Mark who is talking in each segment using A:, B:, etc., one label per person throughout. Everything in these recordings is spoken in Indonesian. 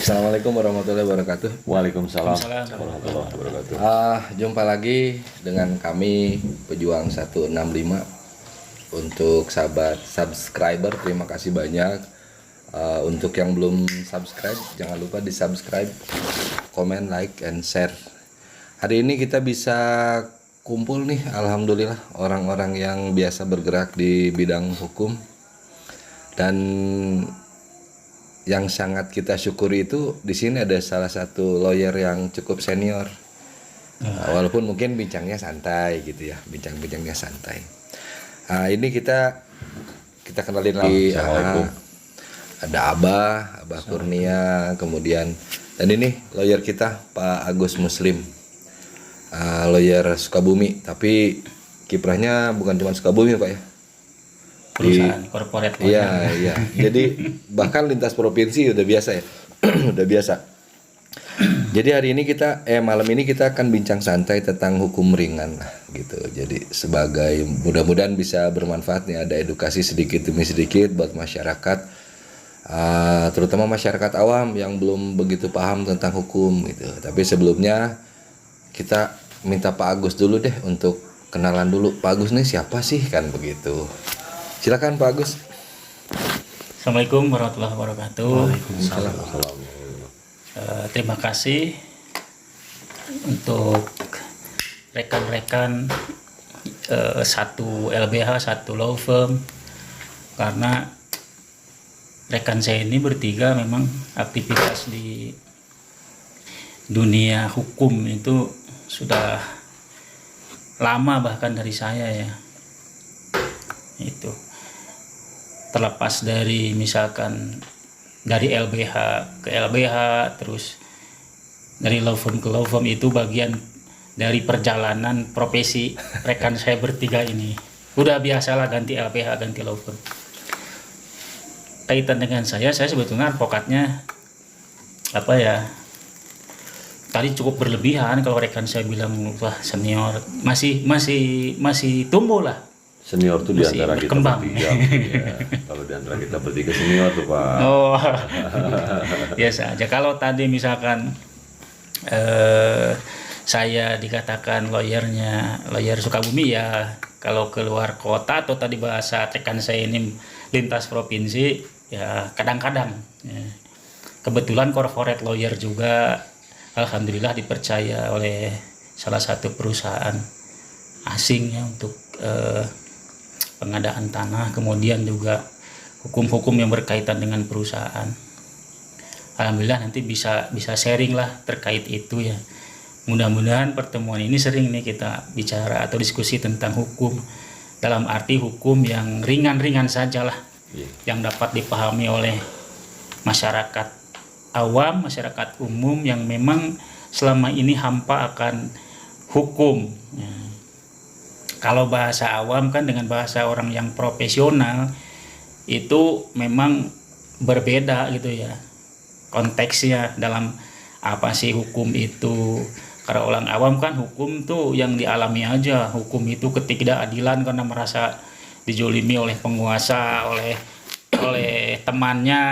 A: Assalamualaikum warahmatullahi wabarakatuh.
B: Waalaikumsalam
C: Waalaikumsalam.
B: warahmatullahi wabarakatuh.
A: Jumpa lagi dengan kami Pejuang 165. Untuk sahabat subscriber, terima kasih banyak. Untuk yang belum subscribe, jangan lupa di subscribe, komen, like, and share. Hari ini kita bisa kumpul nih, alhamdulillah, orang-orang yang biasa bergerak di bidang hukum. Dan yang sangat kita syukuri itu di sini ada salah satu lawyer yang cukup senior. Walaupun mungkin bincangnya santai gitu ya, bincang-bincangnya santai. Ini kita kenalin lagi. Ada Abah Kurnia, kemudian dan ini lawyer kita Pak Agus Muslim, lawyer Sukabumi, tapi kiprahnya bukan cuma Sukabumi Pak ya.
C: Perusahaan korporat.
A: Iya. Jadi bahkan lintas provinsi udah biasa ya. Udah biasa. Jadi hari ini malam ini kita akan bincang santai tentang hukum ringan lah gitu. Jadi sebagai mudah-mudahan bisa bermanfaat nih, ada edukasi sedikit demi sedikit buat masyarakat, terutama masyarakat awam yang belum begitu paham tentang hukum gitu. Tapi sebelumnya kita minta Pak Agus dulu deh untuk kenalan dulu. Pak Agus nih siapa sih kan begitu. Silakan Pak Agus.
C: Assalamualaikum warahmatullahi wabarakatuh.
A: Waalaikumsalam.
C: Terima kasih untuk rekan-rekan satu LBH, satu law firm, karena rekan saya ini bertiga memang aktivitas di dunia hukum itu sudah lama, bahkan dari saya ya. Itu terlepas dari misalkan dari LBH ke LBH, terus dari law firm ke law firm, itu bagian dari perjalanan profesi rekan saya bertiga ini. Udah biasalah ganti LBH, ganti law firm. Kaitan dengan saya sebetulnya advokatnya tadi cukup berlebihan kalau rekan saya bilang wah senior, masih tumbuh lah.
B: Senior tuh di antara kita
C: berkembang.
B: bertiga. Ya. Kalau di antara kita bertiga senior tuh Pak.
C: Oh, biasa aja. Kalau tadi misalkan saya dikatakan lawyer Sukabumi, ya kalau keluar kota atau tadi bahasa rekan saya ini lintas provinsi, ya kadang-kadang. Ya. Kebetulan corporate lawyer juga, alhamdulillah dipercaya oleh salah satu perusahaan asing ya untuk pengadaan tanah, kemudian juga hukum-hukum yang berkaitan dengan perusahaan. Alhamdulillah nanti bisa sharing lah terkait itu ya. Mudah-mudahan pertemuan ini sering nih kita bicara atau diskusi tentang hukum, dalam arti hukum yang ringan-ringan saja lah, yang dapat dipahami oleh masyarakat awam, masyarakat umum yang memang selama ini hampa akan hukum ya. Kalau bahasa awam kan dengan bahasa orang yang profesional itu memang berbeda gitu ya konteksnya, dalam apa sih hukum itu. Kalau orang awam kan hukum tuh yang dialami aja, hukum itu ketidakadilan karena merasa dijolimi oleh penguasa, oleh temannya,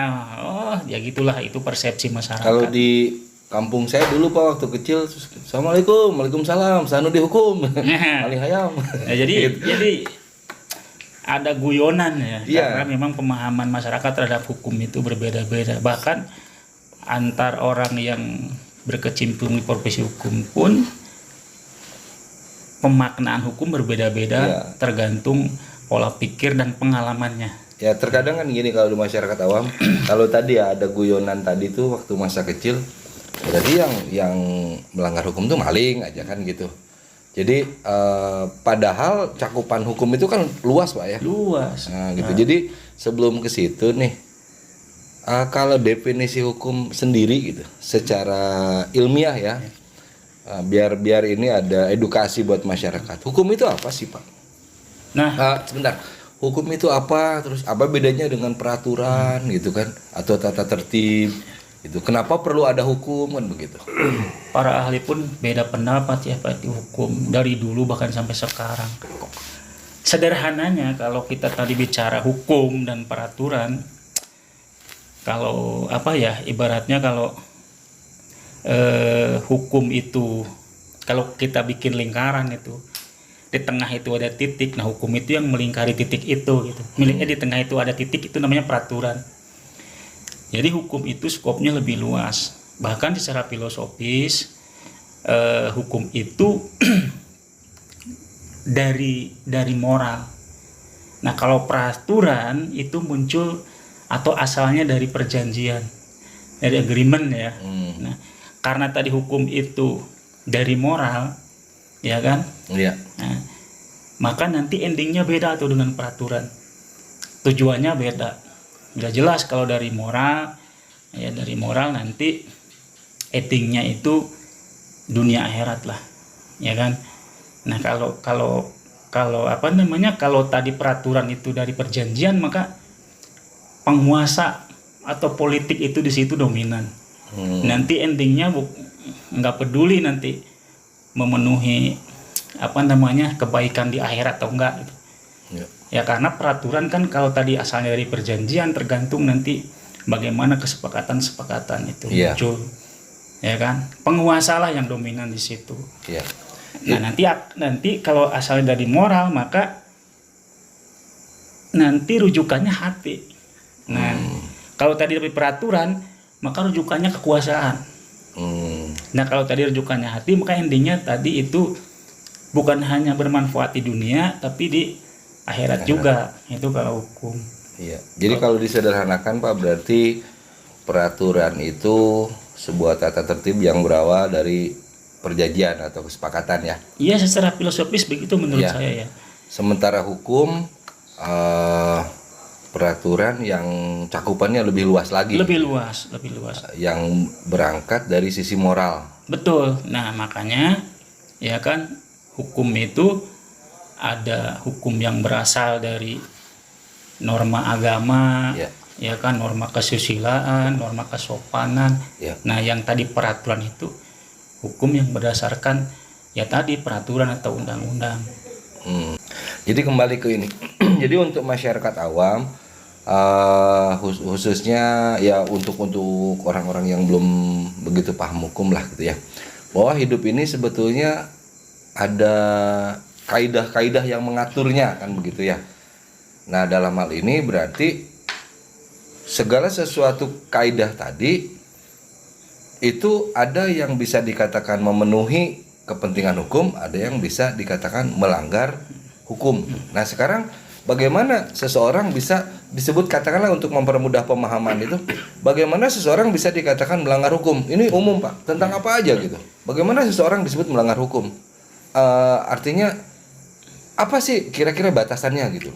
C: ya gitulah, itu persepsi masyarakat.
A: Kalau di kampung saya dulu Pak waktu kecil, Assalamualaikum, Waalaikumsalam, sanu dihukum, paling hayam.
C: Nah, jadi ada guyonan ya,
A: Iya.
C: karena memang pemahaman masyarakat terhadap hukum itu berbeda-beda. Bahkan antar orang yang berkecimpung di profesi hukum pun pemaknaan hukum berbeda-beda,
A: Iya.
C: tergantung pola pikir dan pengalamannya.
A: Ya terkadang kan gini kalau di masyarakat awam, kalau tadi ya ada guyonan tadi tuh waktu masa kecil, berarti yang melanggar hukum tuh maling aja kan gitu. Jadi padahal cakupan hukum itu kan luas Pak ya.
C: Luas.
A: Nah, gitu. Jadi sebelum ke situ nih, kalau definisi hukum sendiri gitu, secara ilmiah ya, biar ini ada edukasi buat masyarakat. Hukum itu apa sih Pak?
C: Nah,
A: Sebentar. Hukum itu apa? Terus apa bedanya dengan peraturan gitu kan? Atau tata tertib? Itu kenapa perlu ada hukum kan begitu?
C: para ahli pun beda pendapat ya Pak, di hukum dari dulu bahkan sampai sekarang. Sederhananya kalau kita tadi bicara hukum dan peraturan, kalau apa ya, ibaratnya kalau hukum itu, kalau kita bikin lingkaran itu, di tengah itu ada titik, nah hukum itu yang melingkari titik itu gitu. Miliknya di tengah itu ada titik, itu namanya peraturan. Jadi hukum itu skopnya lebih luas. Bahkan secara filosofis hukum itu dari moral. Nah, kalau peraturan itu muncul atau asalnya dari perjanjian, dari agreement ya. Nah, karena tadi hukum itu dari moral, ya kan?
A: Iya.
C: Nah, maka nanti endingnya beda tuh dengan peraturan. Tujuannya beda. Udah jelas kalau dari moral, ya dari moral nanti endingnya itu dunia akhirat lah, ya kan? Nah, kalau apa namanya, kalau tadi peraturan itu dari perjanjian, maka penguasa atau politik itu di situ dominan. Nanti endingnya nggak peduli nanti memenuhi apa namanya kebaikan di akhirat atau enggak gitu. Ya karena peraturan kan kalau tadi asalnya dari perjanjian, tergantung nanti bagaimana kesepakatan itu muncul, ya kan? Penguasa lah yang dominan di situ. Nah nanti kalau asalnya dari moral, maka nanti rujukannya hati. Nah kalau tadi dari peraturan, maka rujukannya kekuasaan. Nah kalau tadi rujukannya hati, maka endingnya tadi itu bukan hanya bermanfaat di dunia, tapi di akhirat juga. Itu kalau hukum.
A: Iya. Jadi kalau disederhanakan Pak, berarti peraturan itu sebuah tata tertib yang berawal dari perjanjian atau kesepakatan ya.
C: Iya, secara filosofis begitu menurut saya ya.
A: Sementara hukum peraturan yang cakupannya lebih luas lagi.
C: Lebih luas.
A: Yang berangkat dari sisi moral.
C: Betul. Nah, makanya ya kan hukum itu ada hukum yang berasal dari norma agama, ya kan, norma kesusilaan, norma kesopanan. Nah, yang tadi peraturan itu hukum yang berdasarkan ya tadi peraturan atau undang-undang.
A: Jadi kembali ke ini. Jadi untuk masyarakat awam, khususnya ya untuk orang-orang yang belum begitu paham hukum lah gitu ya, bahwa hidup ini sebetulnya ada kaidah-kaidah yang mengaturnya kan begitu ya. Nah dalam hal ini berarti segala sesuatu kaidah tadi itu ada yang bisa dikatakan memenuhi kepentingan hukum, ada yang bisa dikatakan melanggar hukum. Nah sekarang bagaimana seseorang bisa disebut, katakanlah untuk mempermudah pemahaman itu, bagaimana seseorang bisa dikatakan melanggar hukum? Ini umum Pak, tentang apa aja gitu. Bagaimana seseorang disebut melanggar hukum? Artinya apa sih kira-kira batasannya gitu?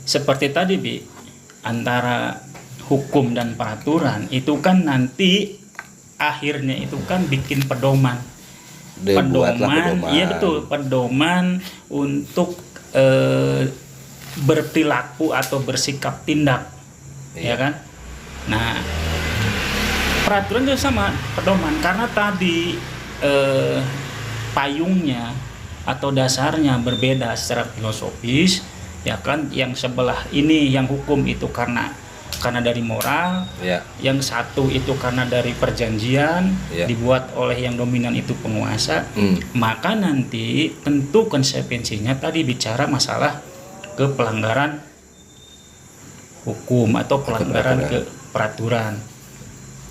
C: Seperti tadi Bi, antara hukum dan peraturan itu kan nanti akhirnya itu kan bikin pedoman. Iya betul, pedoman untuk berperilaku atau bersikap tindak, ya kan? Nah, peraturan juga sama, pedoman, karena tadi payungnya atau dasarnya berbeda secara filosofis, ya kan? Yang sebelah ini yang hukum itu karena dari moral, yang satu itu karena dari perjanjian, dibuat oleh yang dominan itu penguasa. Maka nanti tentu konsekuensinya tadi bicara masalah ke pelanggaran hukum atau pelanggaran ke peraturan,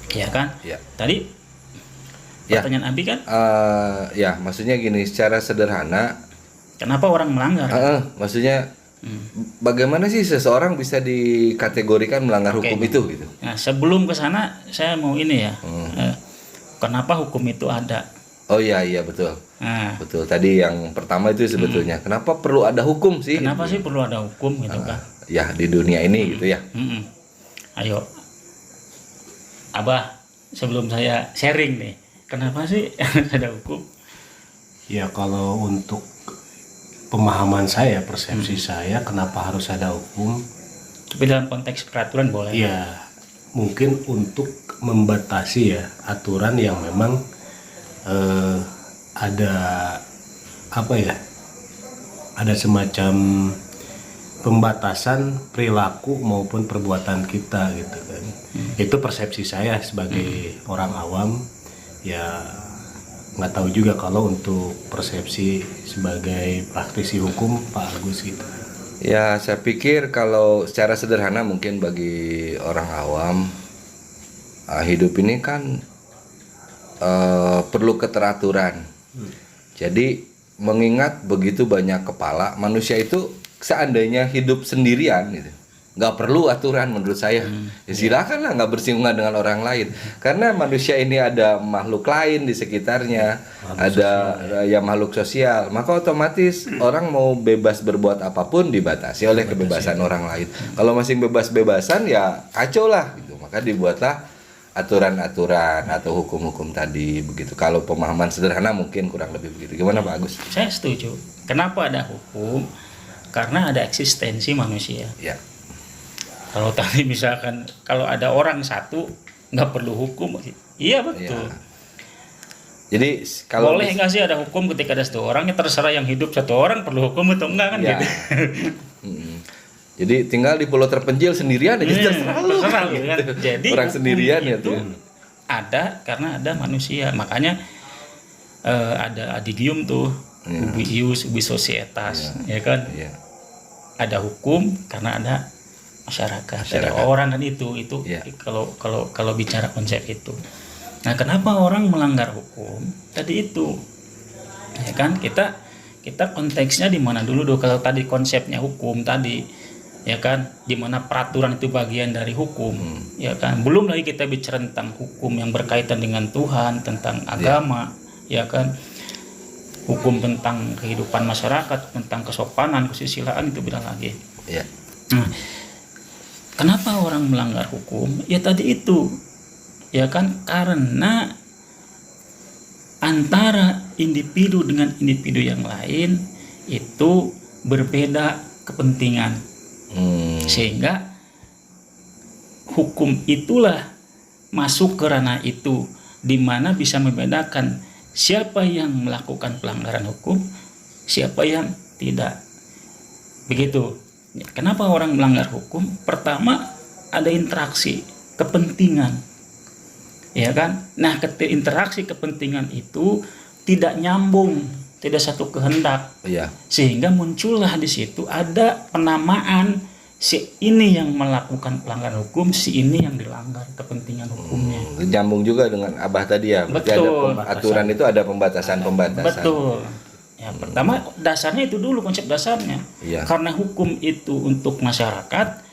C: ya kan? Tadi pertanyaan Abi kan?
A: Ya maksudnya gini, secara sederhana,
C: kenapa orang melanggar?
A: Maksudnya bagaimana sih seseorang bisa dikategorikan melanggar hukum itu gitu?
C: Nah, sebelum ke sana saya mau ini ya. Kenapa hukum itu ada?
A: Oh iya betul. Betul. Tadi yang pertama itu sebetulnya kenapa perlu ada hukum sih?
C: Kenapa sih perlu ada hukum gitu kan?
A: Ya di dunia ini gitu ya.
C: Ayo, Abah, sebelum saya sharing nih, kenapa sih ada hukum?
D: Ya kalau untuk pemahaman saya, persepsi saya, kenapa harus ada hukum?
C: Tapi dalam konteks peraturan boleh.
D: Ya, mungkin untuk membatasi ya aturan yang memang ada apa ya? Ada semacam pembatasan perilaku maupun perbuatan kita gitu kan. Itu persepsi saya sebagai orang awam. Ya nggak tahu juga kalau untuk persepsi sebagai praktisi hukum Pak Agus gitu.
A: Ya, saya pikir kalau secara sederhana mungkin bagi orang awam, hidup ini kan perlu keteraturan. Jadi mengingat begitu banyak kepala, manusia itu seandainya hidup sendirian gitu, nggak perlu aturan menurut saya. Ya silakanlah nggak bersinggungan dengan orang lain, karena manusia ini ada makhluk lain di sekitarnya, ya makhluk sosial, maka otomatis orang mau bebas berbuat apapun dibatasi oleh kebebasan orang lain. Kalau masih bebas-bebasan ya kacau lah gitu, maka dibuatlah aturan-aturan atau hukum-hukum tadi begitu. Kalau pemahaman sederhana mungkin kurang lebih begitu. Gimana Pak Agus?
C: Saya setuju. Kenapa ada hukum? Karena ada eksistensi manusia.
A: Ya.
C: Kalau tadi misalkan kalau ada orang satu nggak perlu hukum, iya betul.
A: Ya. Jadi kalau
C: boleh nggak sih ada hukum ketika ada satu orang? Ya terserah yang hidup satu orang perlu hukum atau enggak kan
A: ya.
C: gitu.
A: Jadi tinggal di pulau terpencil sendirian aja terserah lu.
C: Terserah gitu kan. Jadi
A: orang sendirian ya
C: itu
A: tuh.
C: Ada karena ada manusia. Makanya ada adigium tuh, ubi ius, ubi societas, ya kan?
A: Ya.
C: Ada hukum karena ada masyarakat. Ada orang kan itu
A: Ya.
C: kalau bicara konsep itu. Nah, kenapa orang melanggar hukum? Tadi itu, ya kan? Kita konteksnya di mana dulu kalau tadi konsepnya hukum tadi, ya kan? Di mana peraturan itu bagian dari hukum, ya kan? Belum lagi kita bicara tentang hukum yang berkaitan dengan Tuhan, tentang agama, ya kan? Hukum tentang kehidupan masyarakat, tentang kesopanan, kesusilaan itu beda lagi.
A: Ya.
C: Nah, kenapa orang melanggar hukum? Ya tadi itu, ya kan, karena antara individu dengan individu yang lain itu berbeda kepentingan, sehingga hukum itulah masuk ke ranah itu, di mana bisa membedakan siapa yang melakukan pelanggaran hukum, siapa yang tidak. Begitu. Kenapa orang melanggar hukum? Pertama, ada interaksi kepentingan, ya kan? Nah, interaksi kepentingan itu tidak nyambung, tidak satu kehendak, sehingga muncullah di situ ada penamaan si ini yang melakukan pelanggaran hukum, si ini yang dilanggar kepentingan hukumnya.
A: Nyambung juga dengan Abah tadi ya. Berarti ada aturan itu ada pembatasan-pembatasan.
C: Betul. Ya, pertama dasarnya itu dulu, konsep dasarnya.
A: Iya.
C: Karena hukum itu untuk masyarakat,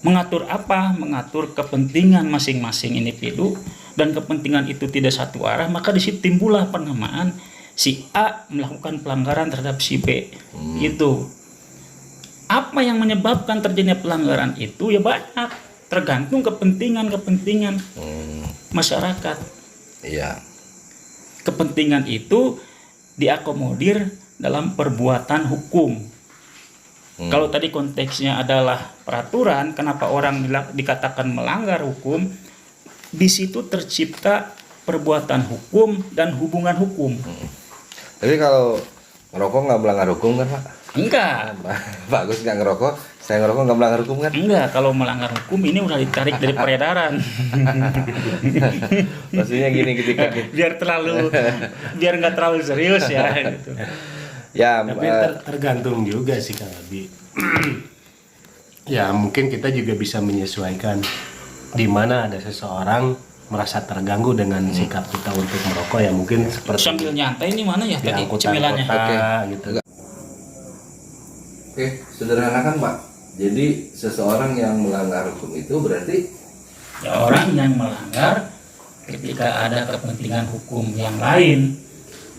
C: mengatur apa? Mengatur kepentingan masing-masing individu, dan kepentingan itu tidak satu arah, maka di situ timbullah penamaan si A melakukan pelanggaran terhadap si B. Itu. Apa yang menyebabkan terjadinya pelanggaran itu? Ya banyak, tergantung kepentingan masyarakat.
A: Iya.
C: Kepentingan itu diakomodir dalam perbuatan hukum. Kalau tadi konteksnya adalah peraturan, kenapa orang dikatakan melanggar hukum? Di situ tercipta perbuatan hukum dan hubungan hukum.
A: Tapi kalau ngerokok nggak melanggar hukum kan Pak?
C: Enggak.
A: Pak Agus nggak ngerokok, saya ngerokok nggak melanggar hukum kan?
C: Enggak, kalau melanggar hukum ini udah ditarik dari peredaran.
A: Maksudnya gini ketika
C: biar nggak terlalu serius ya gitu.
A: ya
D: Tapi tergantung juga sih Kang Abi. Ya mungkin kita juga bisa menyesuaikan di mana ada seseorang merasa terganggu dengan sikap kita untuk merokok, ya mungkin seperti
C: Sambil nyantai ini mana ya
D: di
C: tadi
D: angkutan
C: cemilannya?
D: kota gitu.
A: Oke, sederhanakan Pak. Jadi seseorang yang melanggar hukum itu berarti
C: Ya, orang yang melanggar ketika ada kepentingan hukum yang lain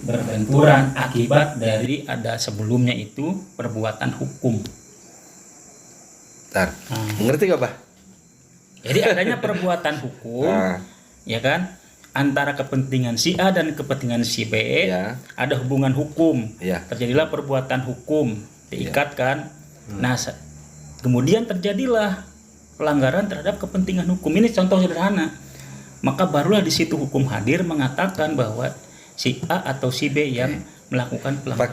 C: berbenturan akibat dari ada sebelumnya itu perbuatan hukum.
A: ngerti gak Pak?
C: Jadi adanya perbuatan hukum, ya kan, antara kepentingan si A dan kepentingan si B, ada hubungan hukum, terjadilah perbuatan hukum, diikatkan. Nah, kemudian terjadilah pelanggaran terhadap kepentingan hukum. Ini contoh sederhana. Maka barulah di situ hukum hadir mengatakan bahwa si A atau si B yang melakukan pelanggaran.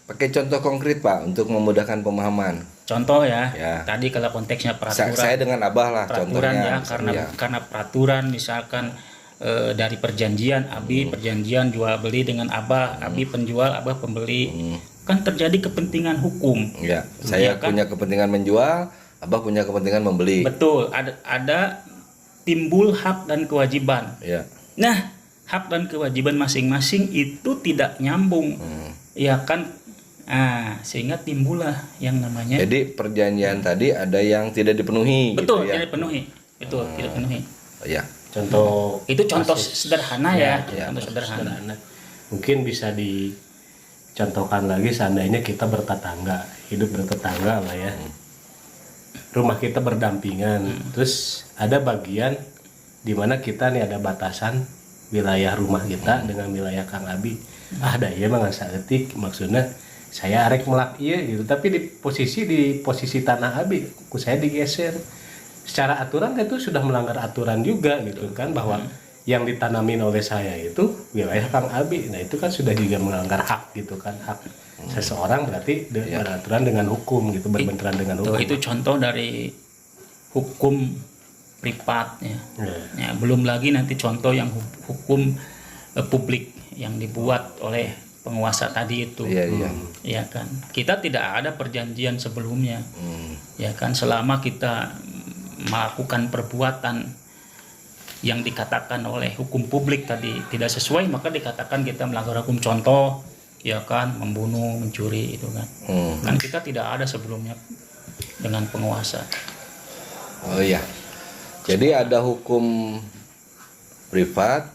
A: pakai contoh konkret Pak untuk memudahkan pemahaman.
C: Contoh ya,
A: Ya.
C: tadi kalau konteksnya peraturan.
A: Saya dengan Abah lah
C: Peraturan
A: contohnya.
C: ya, karena peraturan misalkan dari perjanjian perjanjian jual beli dengan Abah, Abi penjual, Abah pembeli. Kan terjadi kepentingan hukum.
A: Ya, saya
C: Ya kan?
A: punya kepentingan menjual, Abah punya kepentingan membeli.
C: Betul, ada timbul hak dan kewajiban.
A: Ya.
C: Nah, hak dan kewajiban masing-masing itu tidak nyambung. Ya kan? Sehingga timbullah yang namanya
A: Jadi perjanjian tadi ada yang tidak dipenuhi
C: betul,
A: gitu ya.
C: tidak penuhi. Betul, tidak penuhi.
A: Ya.
D: Contoh
C: Itu contoh
D: kasus.
C: sederhana ya,
A: ya,
C: contoh sederhana.
D: Mungkin bisa dicontohkan lagi seandainya kita bertetangga, hidup bertetangga lah ya. Rumah kita berdampingan, terus ada bagian di mana kita nih ada batasan wilayah rumah kita dengan wilayah Kang Abi. Dah ieu mah ngasa etik, maksudnya saya arek melak ieu gitu, tapi di posisi tanah Abi ku saya digeser. Secara aturan itu sudah melanggar aturan juga gitu kan, bahwa yang ditanamin oleh saya itu wilayah Kang Abi. Nah, itu kan sudah juga melanggar hak gitu kan, hak seseorang, berarti beraturan dengan hukum gitu, berbenturan dengan hukum.
C: Itu contoh dari hukum privat ya. Ya, belum lagi nanti contoh yang hukum publik yang dibuat oleh penguasa tadi itu.
A: Iya, iya.
C: Ya kan. Kita tidak ada perjanjian sebelumnya. Ya kan, selama kita melakukan perbuatan yang dikatakan oleh hukum publik tadi tidak sesuai, maka dikatakan kita melanggar hukum. Contoh, ya kan, membunuh, mencuri itu kan. Kan kita tidak ada sebelumnya dengan penguasa.
A: Oh iya. Jadi ada hukum privat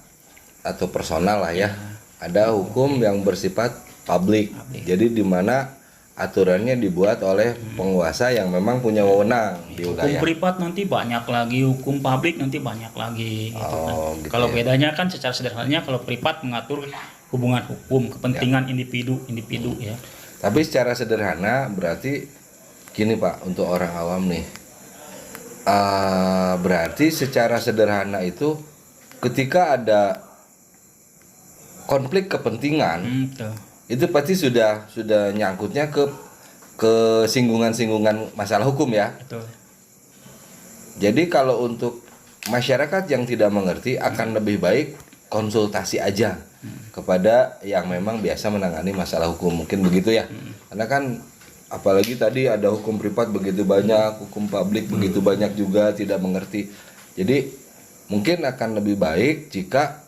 A: atau personal lah ya. Ada hukum yang bersifat publik. Jadi di mana aturannya dibuat oleh penguasa yang memang punya wewenang di
C: Hukum
A: wilayah.
C: privat nanti banyak lagi, hukum publik nanti banyak lagi gitu kan.
A: Gitu
C: Kalau
A: ya.
C: bedanya kan secara sederhananya, kalau privat mengatur hubungan hukum, kepentingan individu ya.
A: Tapi secara sederhana berarti gini Pak, untuk orang awam nih. Berarti secara sederhana itu ketika ada konflik kepentingan
C: Tuh.
A: itu pasti sudah nyangkutnya ke singgungan-singgungan masalah hukum ya.
C: Betul.
A: Jadi kalau untuk masyarakat yang tidak mengerti akan lebih baik konsultasi aja kepada yang memang biasa menangani masalah hukum, mungkin begitu ya. Karena kan apalagi tadi ada hukum privat begitu banyak, hukum publik begitu banyak juga tidak mengerti. Jadi mungkin akan lebih baik jika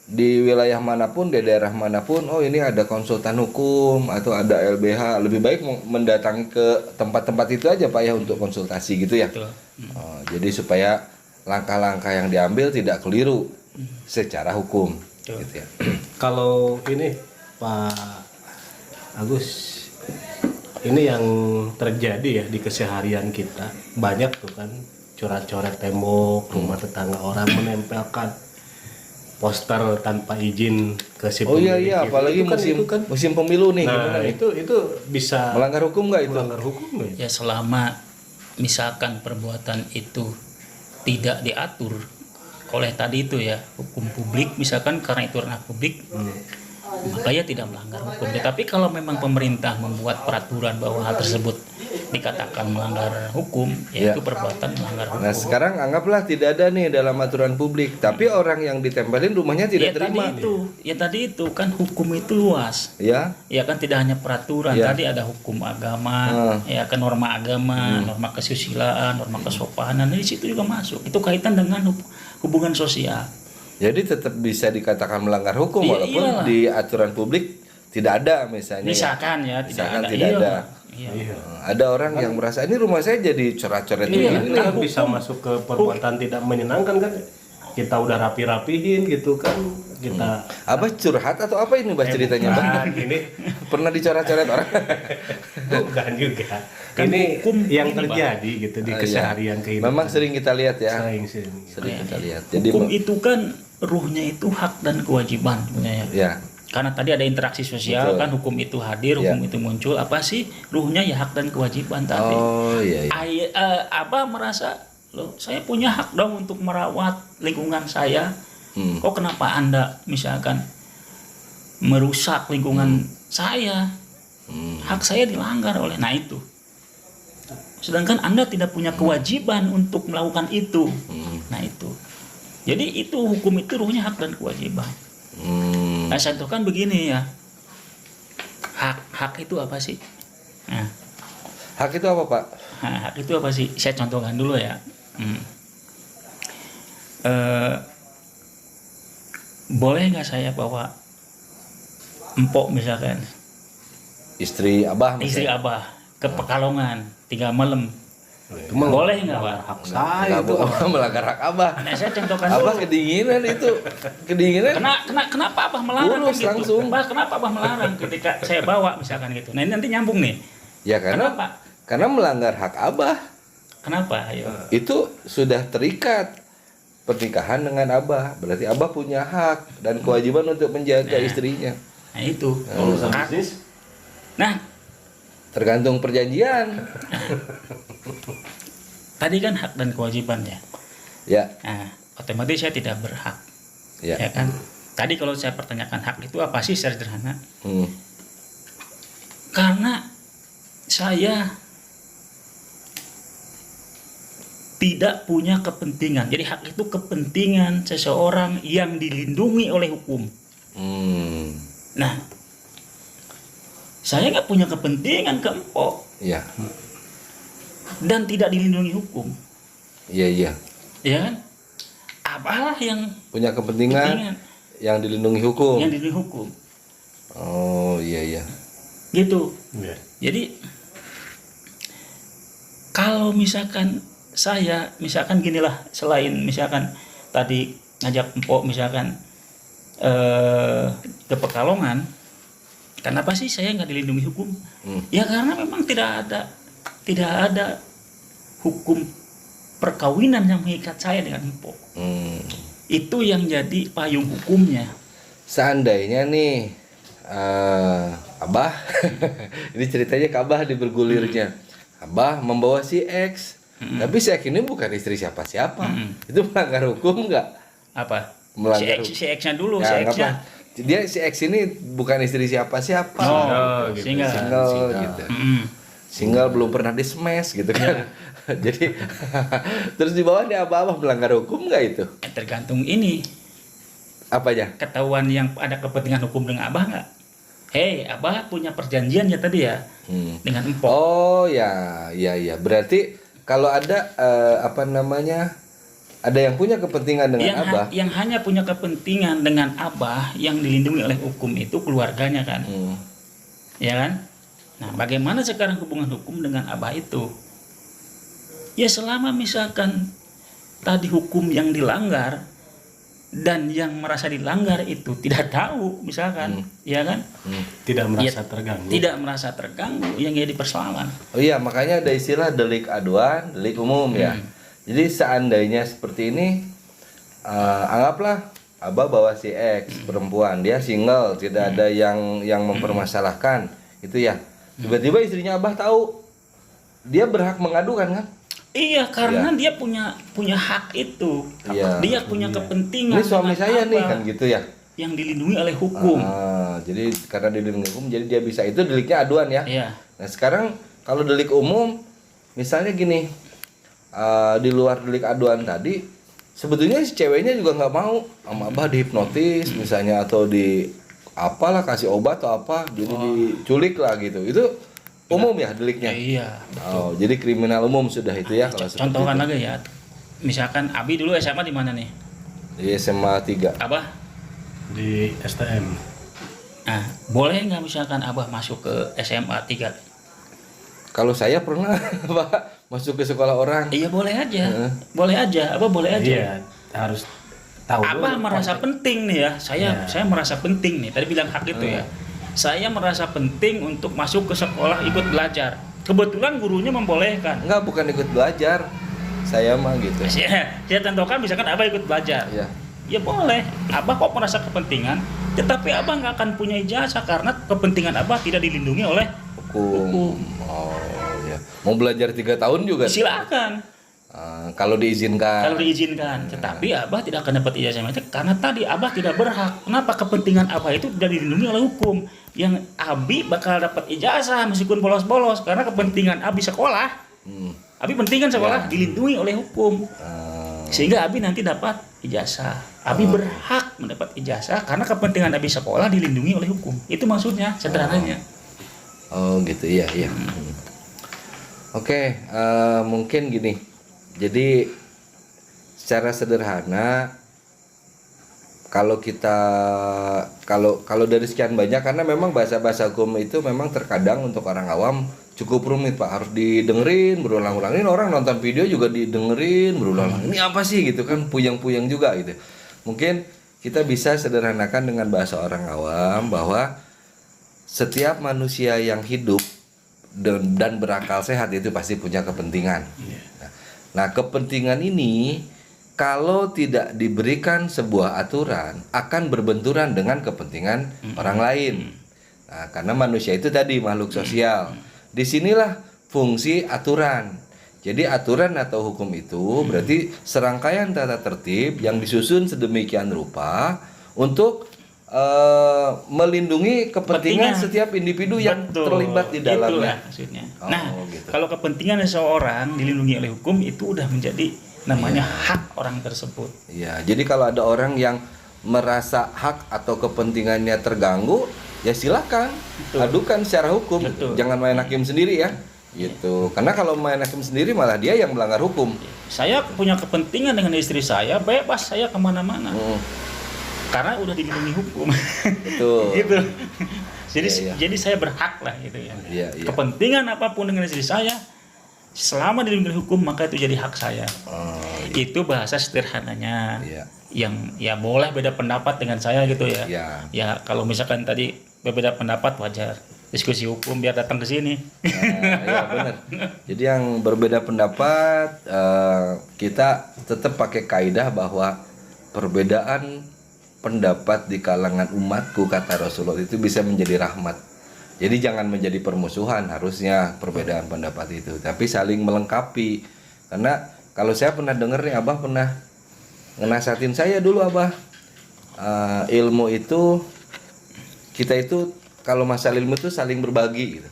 A: di wilayah manapun, di daerah manapun, oh ini ada konsultan hukum atau ada LBH, lebih baik mendatangi ke tempat-tempat itu aja Pak ya untuk konsultasi gitu ya.
C: Betul.
A: Jadi supaya langkah-langkah yang diambil tidak keliru secara hukum.
C: Betul.
A: Gitu ya.
D: Kalau ini Pak Agus, ini yang terjadi ya di keseharian kita, banyak tuh kan coret-coret tembok rumah tetangga orang, menempelkan poster tanpa izin ke si
A: Oh iya
D: pemilik
A: iya,
D: itu.
A: apalagi
D: Itu kan,
A: musim pemilu nih,
D: nah
A: gimana nih?
D: itu bisa
A: Melanggar hukum nggak itu?
D: melanggar hukum nggak ya?
C: Ya selama misalkan perbuatan itu tidak diatur oleh tadi itu ya hukum publik, misalkan karena itu ranah publik, maka ya tidak melanggar hukum. Tetapi kalau memang pemerintah membuat peraturan bahwa hal tersebut dikatakan melanggar hukum,
A: Ya.
C: yaitu perbuatan melanggar hukum.
A: Nah sekarang anggaplah tidak ada nih dalam aturan publik, tapi orang yang ditempelin rumahnya tidak terima.
C: Tadi itu kan hukum itu luas.
A: Ya,
C: Ya kan tidak hanya peraturan,
A: Ya.
C: tadi ada hukum agama, ya kan norma agama, norma kesusilaan, norma kesopanan, di situ juga masuk. Itu kaitan dengan hubungan sosial.
A: jadi tetap bisa dikatakan melanggar hukum
C: Iya,
A: walaupun
C: iyalah.
A: di aturan publik tidak ada misalnya.
C: Misalkan ya
A: Misalkan
C: tidak
A: tidak
C: ada.
A: ada.
C: Iya.
A: Ada orang yang merasa ini rumah saya jadi coret-coret
C: Iya.
A: begini.
D: Kan bisa masuk ke perbuatan tidak menyenangkan kan? Kita udah rapi-rapihin gitu kan, kita
A: Abah curhat atau apa ini Bah ceritanya Bah?
D: ini
A: Pernah dicoret-coret orang?
D: bukan juga.
C: Kan
D: Ini
C: hukum
D: yang
C: ini, Bang.
D: terjadi gitu di
A: Ah,
D: keseharian
A: iya.
D: kehidupan.
A: Memang sering kita lihat ya.
D: Sering.
A: Sering kita lihat. Jadi
C: Hukum itu kan ruhnya itu hak dan kewajiban sebenarnya.
A: ya,
C: Karena tadi ada interaksi sosial.
A: Betul.
C: Kan hukum itu hadir,
A: Ya.
C: hukum itu muncul. Apa sih ruhnya ya hak dan kewajiban tadi.
A: oh iya iya.
C: Abah merasa loh saya punya hak dong untuk merawat lingkungan saya. Kok kenapa Anda misalkan merusak lingkungan saya? Hak saya dilanggar oleh, nah itu. Sedangkan Anda tidak punya kewajiban untuk melakukan itu. Nah itu. Jadi itu hukum itu ruhnya hak dan kewajiban. Nah, saya contohkan begini ya. Hak itu apa sih? Nah,
A: Hak itu apa, Pak?
C: hak itu apa sih? Saya contohkan dulu ya. Boleh nggak saya bawa empok misalkan,
A: Istri Abah
C: istri
A: misalnya.
C: Abah ke Pekalongan 3 malam?
D: Itu mah
C: Boleh nggak, Pak?
D: hak saya
A: Nggak
D: itu.
A: boleh melanggar hak Abah.
C: Nah, saya contohkan
A: Abah
C: dulu.
A: kedinginan itu. Kedinginan.
C: Kenapa Abah melarang
A: Urus
C: kan gitu?
A: langsung.
C: Kenapa Abah melarang ketika saya bawa misalkan gitu? Nah, ini nanti nyambung nih.
A: Ya karena
C: Kenapa?
A: melanggar hak Abah.
C: Kenapa? Ayo.
A: Itu sudah terikat pernikahan dengan Abah. Berarti Abah punya hak dan kewajiban untuk menjaga istrinya.
C: Nah, itu.
B: Urusan bisnis.
C: Nah,
A: Tergantung perjanjian.
C: tadi kan hak dan kewajiban ya.
A: Ya,
C: Nah, otomatis saya tidak berhak.
A: ya.
C: Ya kan? Tadi kalau saya pertanyakan hak itu apa sih secara sederhana?
A: Hmm.
C: Karena saya tidak punya kepentingan. Jadi hak itu kepentingan seseorang yang dilindungi oleh hukum.
A: Hmm.
C: Nah, saya nggak punya kepentingan ke empok
A: Ya.
C: dan tidak dilindungi hukum,
A: Iya, iya.
C: ya kan? Abah yang
A: Punya kepentingan yang dilindungi hukum.
C: yang dilindungi hukum,
A: Oh, iya, iya.
C: gitu.
D: Iya.
C: Jadi kalau misalkan saya, misalkan ginilah, selain misalkan tadi ngajak empok misalkan ke Pekalongan, kenapa sih saya nggak dilindungi hukum? Ya karena memang tidak ada hukum perkawinan yang mengikat saya dengan empok.
A: Hmm.
C: Itu yang jadi payung hukumnya.
A: Seandainya nih Abah ini ceritanya ke Abah di bergulirnya. Abah membawa si X. Tapi si X ini bukan istri siapa-siapa. Itu melanggar hukum nggak?
C: Apa?
A: Melanggar
C: Si X-nya dulu,
A: Ya,
C: si
A: nggak
C: X-nya.
A: apa. Dia si X ini bukan istri siapa-siapa.
C: Oh,
D: gitu.
C: single.
A: Single gitu. Single belum pernah di smash gitu kan. Jadi terus di bawah dia Abah melanggar hukum nggak itu?
C: Tergantung ini.
A: Apanya?
C: Ketahuan yang ada kepentingan hukum dengan Abah nggak? Hei, Abah punya perjanjian ya tadi ya dengan empok.
A: Oh ya, ya, ya. Berarti kalau ada apa namanya, ada yang punya kepentingan dengan Abah.
C: Yang hanya punya kepentingan dengan Abah yang dilindungi oleh hukum itu keluarganya kan, ya kan? Nah, bagaimana sekarang hubungan hukum dengan Abah itu? Ya selama misalkan tadi hukum yang dilanggar dan yang merasa dilanggar itu tidak tahu misalkan, ya kan?
D: Tidak merasa terganggu.
C: Tidak merasa terganggu, yang jadi persoalan.
A: Oh iya, makanya ada istilah delik aduan, delik umum ya. Jadi seandainya seperti ini, anggaplah Abah bawa si X perempuan, dia single, tidak ada yang mempermasalahkan, itu ya. Tiba-tiba istrinya Abah tahu, dia berhak mengadukan kan?
C: Iya, karena dia punya hak itu.
A: Iya.
C: Dia punya kepentingan.
A: Ini suami
C: dengan
A: saya nih
C: Abah
A: kan gitu ya.
C: yang dilindungi oleh hukum.
A: Jadi karena dilindungi hukum, jadi dia bisa, itu deliknya aduan ya.
C: Iya.
A: Nah sekarang kalau delik umum, misalnya gini, di luar delik aduan tadi, sebetulnya si ceweknya juga nggak mau sama Abah dihipnotis misalnya, atau di apalah kasih obat atau apa, jadi diculik lah gitu. Itu umum ya deliknya.
C: Iya.
A: Oh, jadi kriminal umum sudah itu ya kalau seperti
C: Contohkan
A: itu.
C: lagi ya. Misalkan Abi dulu SMA di mana nih?
A: Di SMA 3.
C: Abah.
D: Di STM.
C: Nah, boleh nggak misalkan Abah masuk ke SMA 3?
A: Kalau saya pernah Pak masuk ke sekolah orang.
C: Iya, boleh aja. Boleh aja. Abah boleh aja.
D: Iya, harus tahu.
C: Abah
D: dulu
C: merasa
D: konteks.
C: penting nih ya. Saya merasa penting nih. Tadi bilang hak itu ya. Saya merasa penting untuk masuk ke sekolah ikut belajar. Kebetulan gurunya membolehkan.
A: Enggak, bukan ikut belajar. Saya mah gitu.
C: Saya tentukan misalkan Abah ikut belajar.
A: Iya.
C: Ya boleh. Abah kok merasa kepentingan, tetapi Abah nggak akan punya ijazah karena kepentingan Abah tidak dilindungi oleh
A: Hukum. Oh, ya. Mau belajar 3 tahun juga?
C: silakan.
A: Kalau diizinkan.
C: Kalau diizinkan, tetapi Abah tidak akan dapat ijazah militer karena tadi Abah tidak berhak. Kenapa? Kepentingan Abah itu tidak dilindungi oleh hukum. Yang Abi bakal dapat ijazah meskipun bolos-bolos karena kepentingan Abi sekolah. Abi penting kan sekolah dilindungi oleh hukum. Sehingga Abi nanti dapat ijazah. Abi berhak mendapat ijazah karena kepentingan Abi sekolah dilindungi oleh hukum. Itu maksudnya sederhananya.
A: Oh gitu, iya. Oke, mungkin gini. Jadi secara sederhana kalau dari sekian banyak, karena memang bahasa hukum itu memang terkadang untuk orang awam cukup rumit Pak, harus didengerin berulang-ulang. Ini orang nonton video juga didengerin berulang-ulang. Ini apa sih gitu kan, puyeng-puyeng juga gitu. Mungkin kita bisa sederhanakan dengan bahasa orang awam bahwa setiap manusia yang hidup dan berakal sehat itu pasti punya kepentingan. Nah, kepentingan ini kalau tidak diberikan sebuah aturan akan berbenturan dengan kepentingan orang lain. Nah, karena manusia itu tadi makhluk sosial. Disinilah fungsi aturan. Jadi aturan atau hukum itu berarti serangkaian tata tertib yang disusun sedemikian rupa untuk melindungi kepentingan setiap individu yang terlibat di dalamnya.
C: Itulah maksudnya.
A: Gitu.
C: Kalau kepentingan seseorang dilindungi oleh hukum itu udah menjadi namanya hak orang tersebut.
A: Iya, jadi kalau ada orang yang merasa hak atau kepentingannya terganggu, ya silakan adukan secara hukum. Jangan main hakim sendiri ya. Gitu. Karena kalau main hakim sendiri malah dia yang melanggar hukum.
C: Saya punya kepentingan dengan istri saya, bebas saya kemana-mana. Karena udah dilindungi hukum.
A: Betul.
C: Gitu. Jadi saya berhak lah gitu ya.
A: Iya.
C: Kepentingan apapun dengan istri saya selama dilindungi hukum maka itu jadi hak saya. Itu bahasa sederhananya.
A: Iya.
C: Yang ya boleh beda pendapat dengan saya gitu ya.
A: Iya.
C: Ya kalau misalkan tadi berbeda pendapat wajar. Diskusi hukum biar datang ke sini.
A: Iya benar. Jadi yang berbeda pendapat kita tetap pakai kaidah bahwa perbedaan pendapat di kalangan umatku, kata Rasulullah, itu bisa menjadi rahmat. Jadi jangan menjadi permusuhan harusnya perbedaan pendapat itu, tapi saling melengkapi. Karena kalau saya pernah dengar nih, Abah pernah ngenasihatin saya dulu, Abah, ilmu itu kita itu kalau masalah ilmu itu saling berbagi gitu.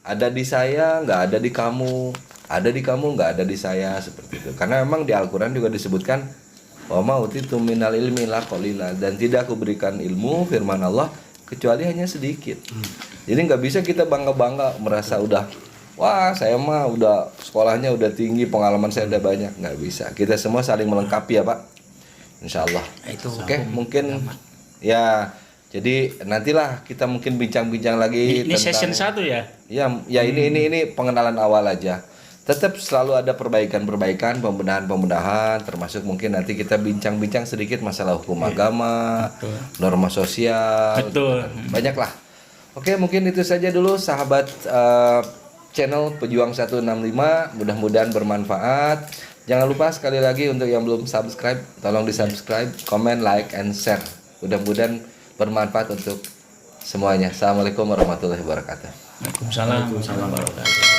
A: Ada di saya, nggak ada di kamu. Ada di kamu, nggak ada di saya, seperti itu. Karena memang di Al-Quran juga disebutkan wa ma utitu minal ilmi illa qalila, dan tidak aku berikan ilmu, firman Allah, kecuali hanya sedikit. Jadi nggak bisa kita bangga-bangga merasa udah, wah saya mah udah sekolahnya udah tinggi, pengalaman saya udah banyak. Nggak bisa. Kita semua saling melengkapi ya Pak. Insya Allah. Oke, mungkin ya. Jadi nantilah kita mungkin bincang-bincang lagi
C: ini
A: tentang
C: session 1 ya.
A: Ya ini pengenalan awal aja. Tetap selalu ada perbaikan-perbaikan, pembenahan-pembenahan, termasuk mungkin nanti kita bincang-bincang sedikit masalah hukum agama, norma sosial, banyak lah. Oke, mungkin itu saja dulu sahabat channel Pejuang 165, mudah-mudahan bermanfaat. Jangan lupa sekali lagi untuk yang belum subscribe, tolong di-subscribe, comment, like, and share. Mudah-mudahan bermanfaat untuk semuanya. Assalamualaikum warahmatullahi wabarakatuh.
C: Waalaikumsalam warahmatullahi wabarakatuh.